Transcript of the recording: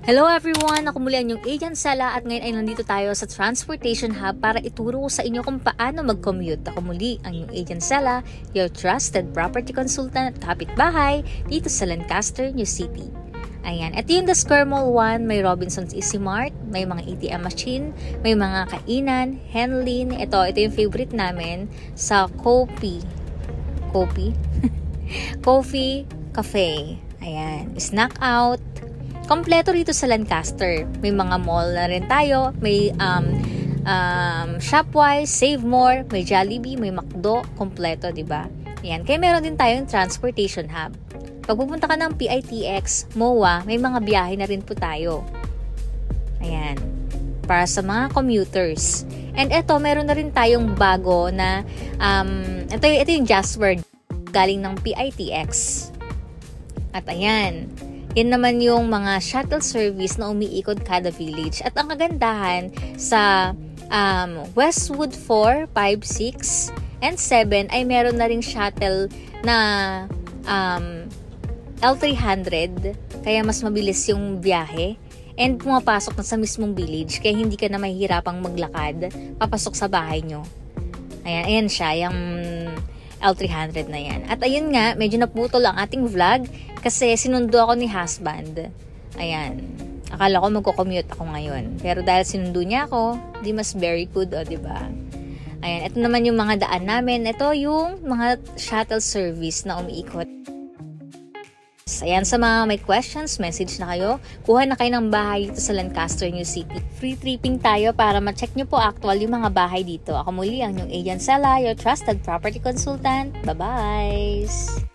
Hello everyone! Ako muli ang inyong Agent Sala at ngayon ay nandito tayo sa Transportation Hub para ituro ko sa inyo kung paano mag-commute. Ako muli ang inyong Agent Sala, your trusted property consultant at kapitbahay dito sa Lancaster, New City. Ayan, ito yung The Square Mall 1, may Robinsons Easy Mart, may mga ATM machine, may mga kainan, Henlin, ito yung favorite namin sa Coffee Cafe. Ayan, snack out. Kompleto rito sa Lancaster. May mga mall na rin tayo. May Shopwise, Save More, may Jollibee, may McDo. Kompleto, diba? Ayan. Kaya meron din tayong transportation hub. Pag pupunta ka ng PITX, MOA, may mga biyahe na rin po tayo. Ayan. Para sa mga commuters. And eto, meron na rin tayong bago na ito yung Jasper galing ng PITX. At ayan. Yan naman yung mga shuttle service na umiikot kada village. At ang kagandahan sa Westwood 4, 5, 6, and 7 ay meron na ring shuttle na L300. Kaya mas mabilis yung biyahe. And pumapasok na sa mismong village. Kaya hindi ka na mahihirapang maglakad. Papasok sa bahay nyo. Ayan siya. Yung L300 na yan. At ayun nga, medyo naputol ang ating vlog kasi sinundo ako ni husband. Ayan. Akala ko magko-commute ako ngayon. Pero dahil sinundo niya ako, di mas very good, o diba? Ayan, ito naman yung mga daan namin. Ito yung mga shuttle service na umiikot. Ayan, sa mga may questions, message na kayo. Kuha na kayo ng bahay dito sa Lancaster, New City. Free tripping tayo para ma-check nyo po actual yung mga bahay dito. Ako muli ang inyong Agent Sala, your trusted property consultant. Bye-bye!